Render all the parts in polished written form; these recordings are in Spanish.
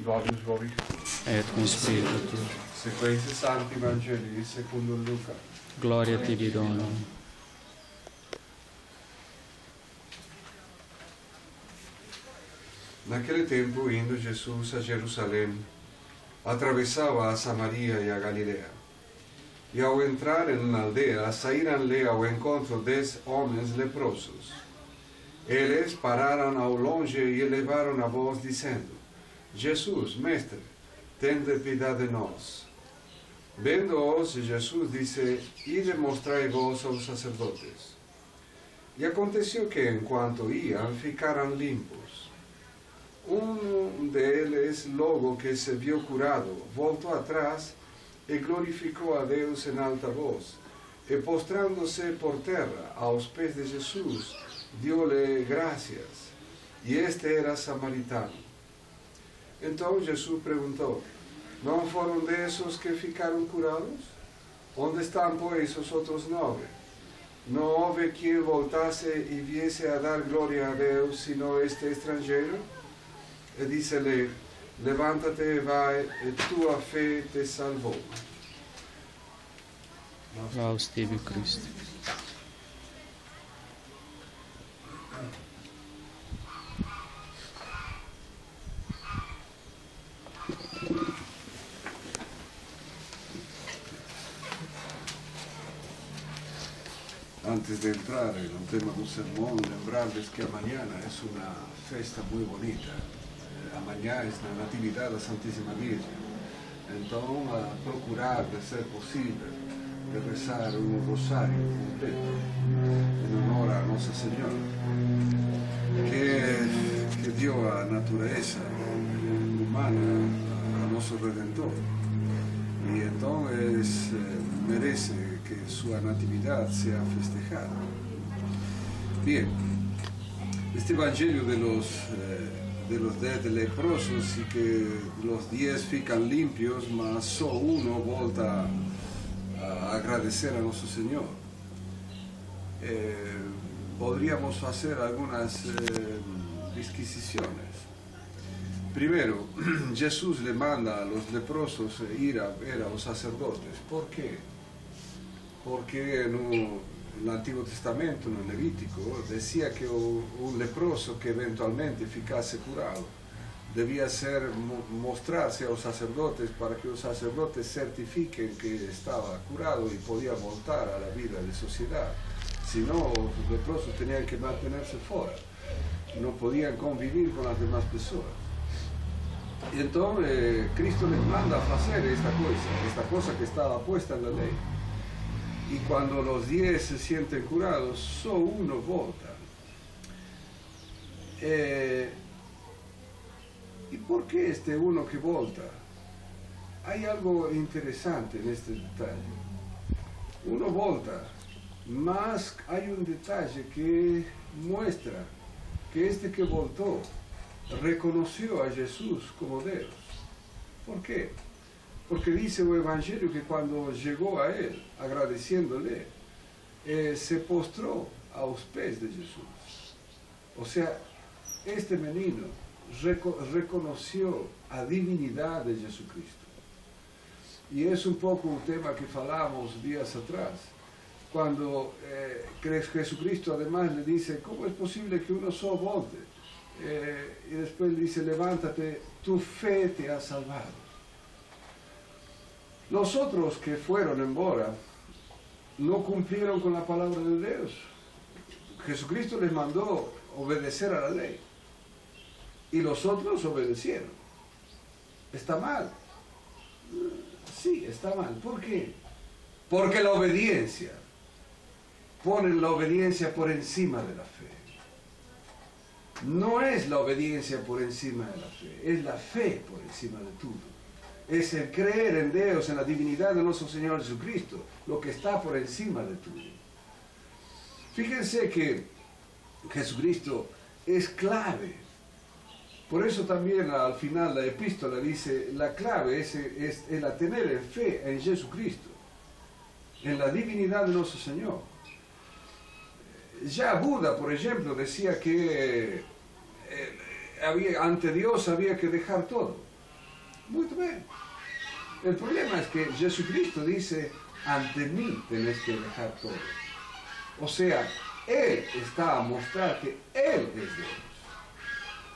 Glorius vobis. Et cum spiritu tuo. Sequenze Sancti Evangelii secundo Luca. Gloria tibi, Domine. Naquele tempo, indo Jesus a Jerusalém, atravessava a Samaria e a Galilea. E ao entrar em uma aldeia, saíram-lhe ao encontro 10 homens leprosos. Eles pararam ao longe e elevaram a voz, dizendo: Jesus, Mestre, tende piedade de nós. Vendo-os, Jesus disse: Ide mostrai-vos aos sacerdotes. E aconteceu que, enquanto iam, ficaram limpos. Um deles, logo que se viu curado, voltou atrás e glorificou a Deus em alta voz. E postrando-se por terra aos pés de Jesus, deu-lhe graças. E este era samaritano. Então Jesus perguntou: Não foram desses que ficaram curados? Onde estão, pois, os outros 9? Não houve quem voltasse e viesse a dar glória a Deus, senão este estrangeiro? E disse-lhe: Levanta-te e vai, e tua fé te salvou. Laus tibi, Cristo. Antes de entrar en el tema del sermón, lembrarles que mañana es una festa muy bonita. Mañana es la Natividad de la Santísima Virgen. Entonces, a procurar, de ser posible, de rezar un rosario completo en honor a Nuestra Señora, que dio a naturaleza humana a nuestro Redentor. Y entonces merece que su natividad sea festejada. Bien, este evangelio de los 10 leprosos y que los 10 fican limpios, mas solo uno volta a agradecer a nuestro Señor. Podríamos hacer algunas disquisiciones. Primero, Jesús le manda a los leprosos ir a ver a los sacerdotes. ¿Por qué? Porque en el Antiguo Testamento, en el Levítico, decía que un leproso que eventualmente ficase curado debía mostrarse a los sacerdotes para que los sacerdotes certifiquen que estaba curado y podía voltar a la vida de sociedad. Si no, los leprosos tenían que mantenerse fuera, no podían convivir con las demás personas. Y entonces Cristo les manda a hacer esta cosa que estaba puesta en la ley. Y cuando los 10 se sienten curados, solo uno volta. ¿Y por qué este uno que volta? Hay algo interesante en este detalle. Uno volta, mas hay un detalle que muestra que este que voltó reconoció a Jesús como Dios. ¿Por qué? Porque dice el Evangelio que cuando llegó a él, agradeciéndole, se postró a los pies de Jesús. O sea, este menino reconoció a divinidad de Jesucristo. Y es un poco un tema que falamos días atrás, cuando Jesucristo además le dice: ¿cómo es posible que uno solo volte? Y después le dice: levántate, tu fe te ha salvado. Los otros que fueron embora no cumplieron con la palabra de Dios. Jesucristo les mandó obedecer a la ley y los otros obedecieron. ¿Está mal? Sí, está mal. ¿Por qué? Porque la obediencia, ponen la obediencia por encima de la fe. No es la obediencia por encima de la fe, es la fe por encima de todo. Es el creer en Dios, en la divinidad de nuestro Señor Jesucristo, lo que está por encima de todo. Fíjense que Jesucristo es clave. Por eso también al final la epístola dice: la clave es el tener fe en Jesucristo, en la divinidad de nuestro Señor. Ya Buda, por ejemplo, decía que ante Dios había que dejar todo. Muy bien. El problema es que Jesucristo dice, ante mí tenés que dejar todo. O sea, Él está a mostrar que Él es Dios.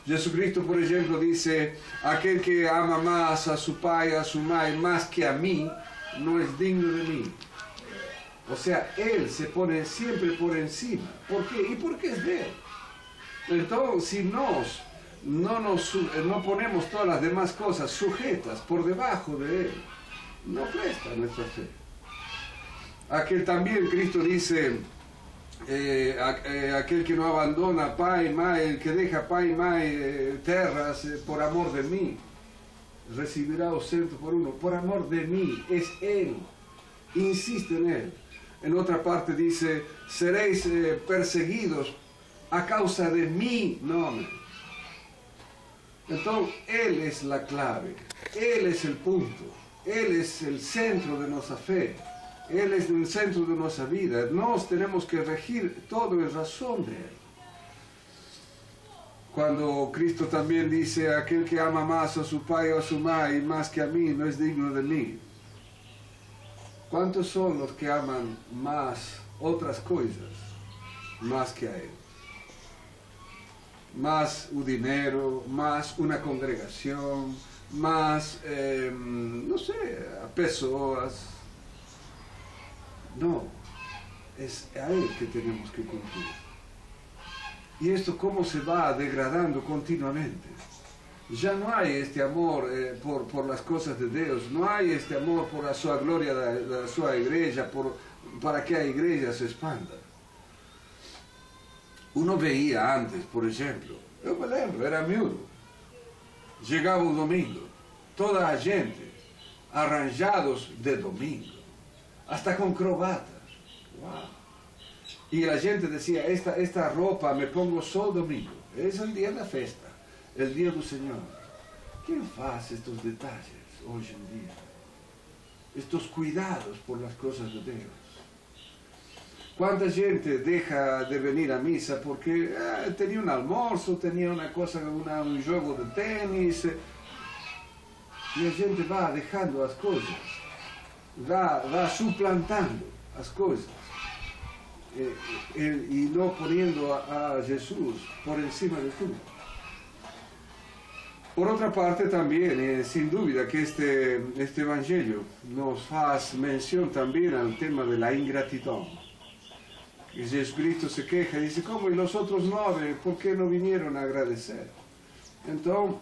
Jesucristo, por ejemplo, dice, aquel que ama más a su padre y a su madre más que a mí, no es digno de mí. O sea, Él se pone siempre por encima. ¿Por qué? ¿Y por qué es de Él? Entonces, si no ponemos todas las demás cosas sujetas por debajo de Él, no presta nuestra fe. Aquel también, Cristo dice, aquel que no abandona pai y madre, el que deja pai y madre, terras, por amor de mí, recibirá 200 por uno. Por amor de mí, es Él. Insiste en Él. En otra parte dice, seréis perseguidos a causa de mi nombre. Entonces, Él es la clave, Él es el punto, Él es el centro de nuestra fe, Él es el centro de nuestra vida. Nos tenemos que regir todo en razón de Él. Cuando Cristo también dice, aquel que ama más a su padre o a su madre más que a mí, no es digno de mí. ¿Cuántos son los que aman más otras cosas más que a Él? Más un dinero, más una congregación, más, no sé, personas. No, es a Él que tenemos que cumplir. Y esto cómo se va degradando continuamente. Ya no hay este amor por las cosas de Dios, no hay este amor por la su gloria de la su iglesia, para que la iglesia se expanda. Uno veía antes, por ejemplo, yo me lembro, era miúdo, llegaba un domingo, toda la gente arranjados de domingo, hasta con crobatas. Wow. Y la gente decía, esta ropa me pongo solo domingo, es el día de la fiesta, el día del Señor. ¿Quién hace estos detalles hoy en día? Estos cuidados por las cosas de Dios. ¿Cuánta gente deja de venir a misa porque tenía un almuerzo, tenía una cosa, un juego de tenis? Y la gente va dejando las cosas, va suplantando las cosas y no poniendo a Jesús por encima de todo. Por otra parte también, sin duda que este evangelio nos hace mención también al tema de la ingratitud. Y Jesucristo se queja y dice, ¿cómo? Y los otros 9, ¿por qué no vinieron a agradecer? Entonces,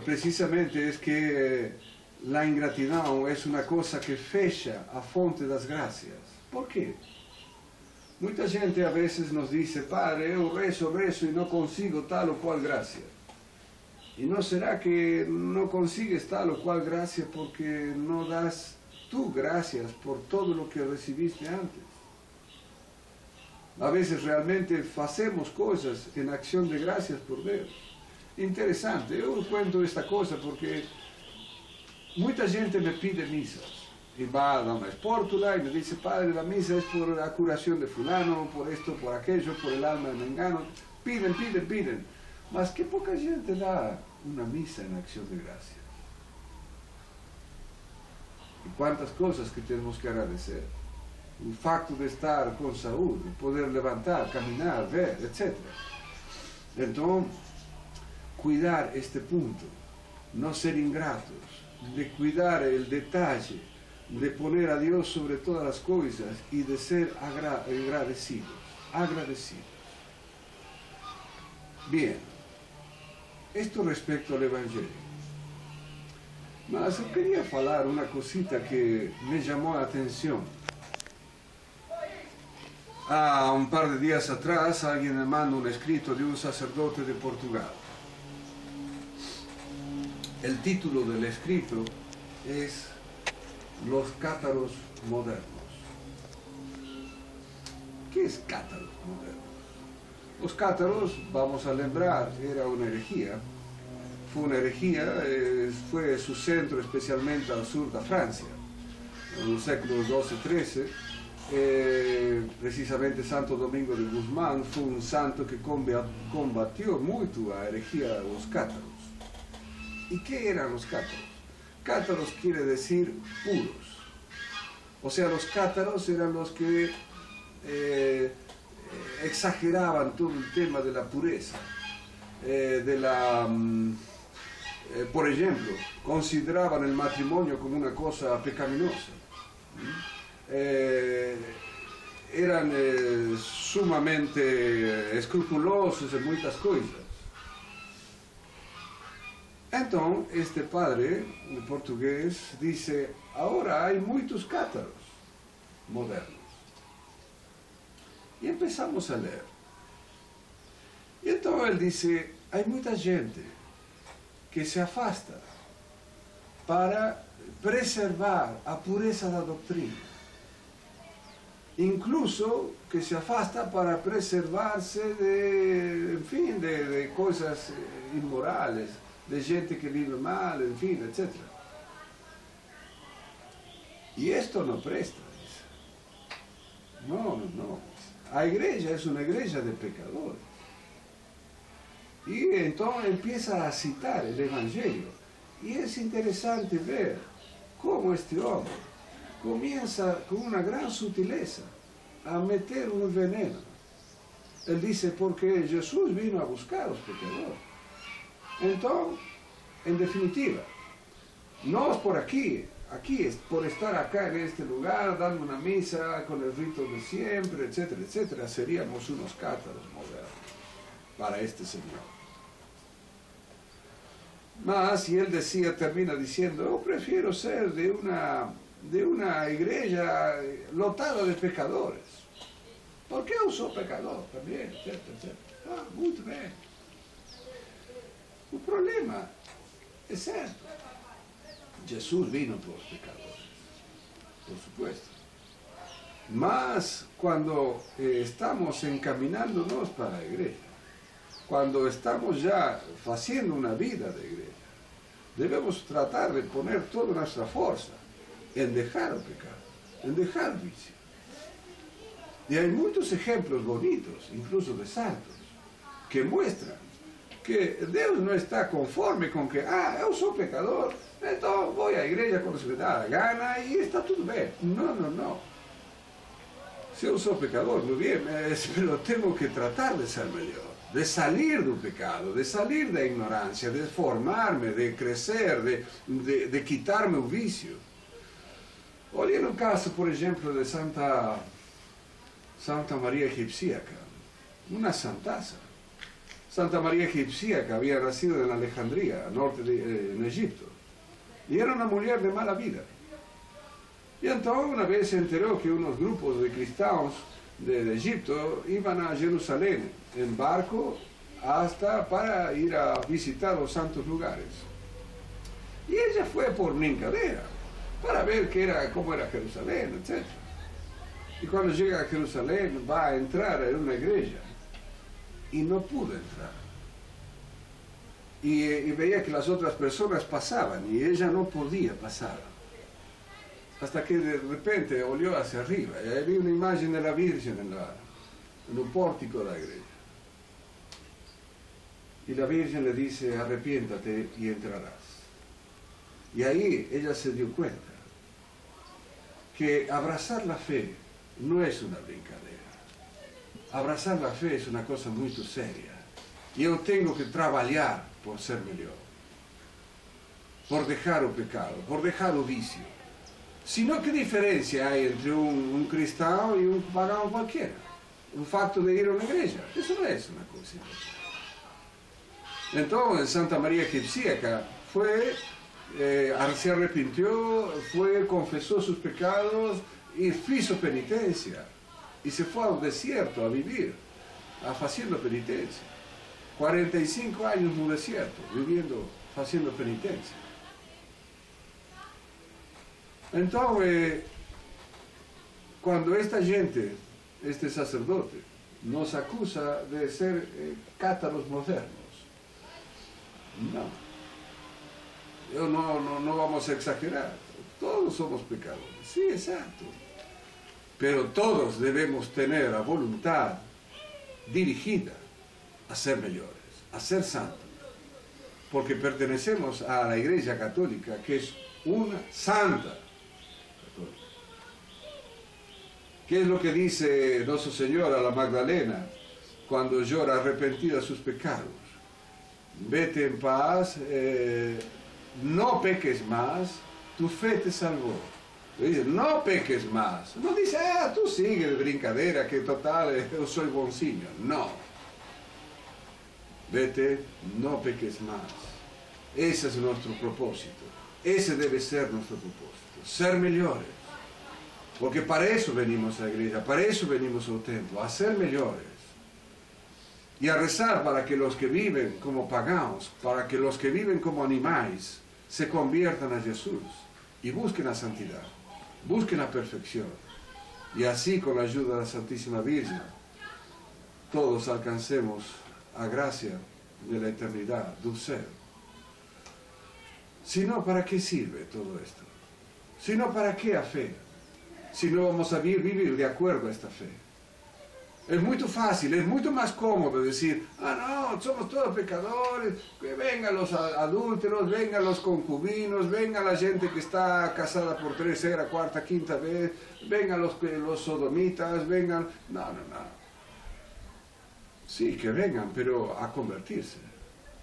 precisamente es que la ingratitud es una cosa que fecha a fonte das gracias. ¿Por qué? Mucha gente a veces nos dice, Padre, yo rezo y no consigo tal o cual gracia. ¿Y no será que no consigues tal o cual gracia porque no das tú gracias por todo lo que recibiste antes? A veces realmente hacemos cosas en acción de gracias por Dios. Interesante, yo cuento esta cosa porque mucha gente me pide misas. Y va a Dama Espórtula y me dice, Padre, la misa es por la curación de fulano, por esto, por aquello, por el alma de Mengano. Piden. Mas que poca gente da una misa en acción de gracias. Y cuántas cosas que tenemos que agradecer. El facto de estar con salud, de poder levantar, caminar, ver, etc. Entonces, cuidar este punto, no ser ingratos, de cuidar el detalle, de poner a Dios sobre todas las cosas y de ser agradecidos. Bien, esto respecto al Evangelio. Mas yo quería hablar una cosita que me llamó la atención. Un par de días atrás alguien me mandó un escrito de un sacerdote de Portugal. El título del escrito es Los cátaros modernos. ¿Qué es cátaros modernos? Los cátaros, vamos a lembrar, era una herejía. Fue una herejía, fue su centro especialmente al sur de Francia, en los séculos XII-XIII. Precisamente Santo Domingo de Guzmán fue un santo que combatió mucho a herejía de los cátaros. ¿Y qué eran los cátaros? Cátaros quiere decir puros. O sea, los cátaros eran los que exageraban todo el tema de la pureza, por ejemplo, consideraban el matrimonio como una cosa pecaminosa. Eran sumamente escrupulosos en muchas cosas. Entonces, este padre portugués dice, ahora hay muchos cátaros modernos. Y empezamos a leer. Y entonces él dice, hay mucha gente que se afasta para preservar a pureza de la doctrina. Incluso que se afasta para preservarse de, en fin, de cosas inmorales, de gente que vive mal, en fin, etc. Y esto no presta, dice. No. La iglesia es una iglesia de pecadores. Y entonces empieza a citar el Evangelio. Y es interesante ver cómo este hombre comienza con una gran sutileza a meter un veneno. Él dice, porque Jesús vino a buscar a los pecadores. Entonces, en definitiva, no es por aquí es por estar acá en este lugar, dando una misa con el rito de siempre, etcétera, etcétera, seríamos unos cátaros modernos para este Señor. Mas, y él decía, termina diciendo, yo prefiero ser de una iglesia lotada de pecadores. Porque yo soy pecador también, etcétera, etcétera. Muy bien. El problema es cierto. Jesús vino por los pecadores, por supuesto. Mas cuando estamos encaminándonos para la iglesia, cuando estamos ya haciendo una vida de iglesia, debemos tratar de poner toda nuestra fuerza en dejar el pecado, en dejar el vicio. Y hay muchos ejemplos bonitos, incluso de santos, que muestran que Dios no está conforme con que, yo soy pecador, entonces voy a la iglesia cuando se me da la gana y está todo bien. No. Si yo soy pecador, muy bien, pero tengo que tratar de ser mejor, de salir del pecado, de salir de la ignorancia, de formarme, de crecer, de quitarme el vicio. Olha no caso, por ejemplo, de Santa María Egipciaca, una santaza. Santa María Egipciaca había nacido en Alejandría, al norte en Egipto, y era una mujer de mala vida. Y entonces una vez se enteró que unos grupos de cristianos de Egipto iban a Jerusalén en barco para ir a visitar los santos lugares. Y ella fue por brincadera, para ver cómo era Jerusalén, etc. Y cuando llega a Jerusalén va a entrar en una iglesia y no pudo entrar. Y veía que las otras personas pasaban y ella no podía pasar. Hasta que de repente olió hacia arriba y ahí vi una imagen de la Virgen en un pórtico de la iglesia. Y la Virgen le dice, arrepiéntate y entrarás. Y ahí ella se dio cuenta que abrazar la fe no es una brincadera. Abrazar la fe es una cosa muy seria. Yo tengo que trabajar por ser mejor, por dejar el pecado, por dejar el vicio. Sino, ¿qué diferencia hay entre un cristiano y un pagano cualquiera? El facto de ir a una iglesia. Eso no es una cosa importante. Entonces, Santa María Egipciaca se arrepintió, confesó sus pecados y hizo penitencia. Y se fue al desierto a vivir, haciendo penitencia. 45 años en un desierto, haciendo penitencia. Entonces, cuando esta gente, este sacerdote, nos acusa de ser cátaros modernos, no vamos a exagerar, todos somos pecadores, sí, exacto, pero todos debemos tener la voluntad dirigida a ser mejores, a ser santos. porque pertenecemos a la Iglesia Católica, que es una santa católica. ¿Qué es lo que dice Nuestro Señor a la Magdalena cuando llora arrepentida de sus pecados? Vete en paz, no peques más, tu fe te salvó. Dice, no peques más. No dice, tú sigue de brincadera, que total, yo soy boncinho. No. Vete, no peques más. Ese es nuestro propósito. Ese debe ser nuestro propósito. Ser mejores. Porque para eso venimos a la iglesia, para eso venimos al templo, a ser mejores. Y a rezar para que los que viven como paganos, para que los que viven como animales, se conviertan a Jesús y busquen la santidad, busquen la perfección. Y así, con la ayuda de la Santísima Virgen, todos alcancemos a gracia de la eternidad, del cielo. Si no, ¿para qué sirve todo esto? Si no, ¿para qué a fe? Si no vamos a vivir de acuerdo a esta fe. Es muy fácil, es mucho más cómodo decir, no, somos todos pecadores, que vengan los adúlteros, vengan los concubinos, venga la gente que está casada por tercera, cuarta, quinta vez, vengan los sodomitas, vengan... No. Sí, que vengan, pero a convertirse,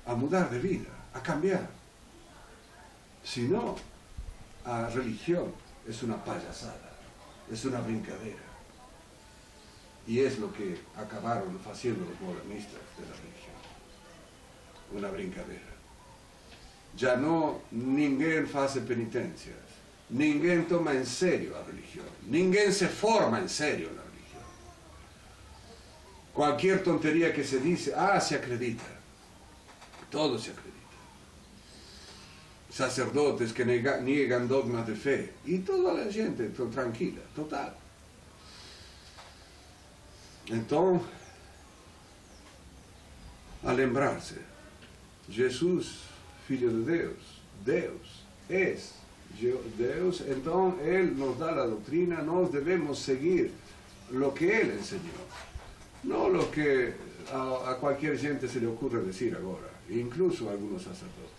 a mudar de vida, a cambiar. Si no, la religión es una payasada, es una brincadera. Y es lo que acabaron haciendo los modernistas de la religión. Una brincadera. Ya no, ninguém hace penitencias. Ninguém toma en serio la religión. Ninguém se forma en serio en la religión. Cualquier tontería que se dice, se acredita. Todo se acredita. Sacerdotes que niegan dogmas de fe. Y toda la gente tranquila, total. Entonces, a lembrarse, Jesús, Filho de Deus, Deus es Deus, entonces Él nos da la doctrina, nos debemos seguir lo que Él enseñó, no lo que a cualquier gente se le ocurre decir ahora, incluso a algunos sacerdotes.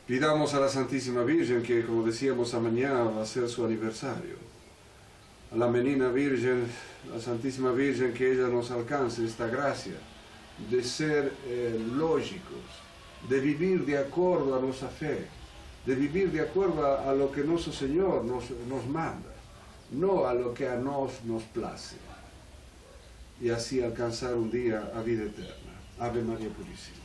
Pidamos a la Santísima Virgen que, como decíamos, mañana va a ser su aniversario. A la menina Virgen, la Santísima Virgen, que ella nos alcance esta gracia de ser lógicos, de vivir de acuerdo a nuestra fe, de vivir de acuerdo a lo que nuestro Señor nos manda, no a lo que a nos place, y así alcanzar un día a vida eterna. Ave María Purísima.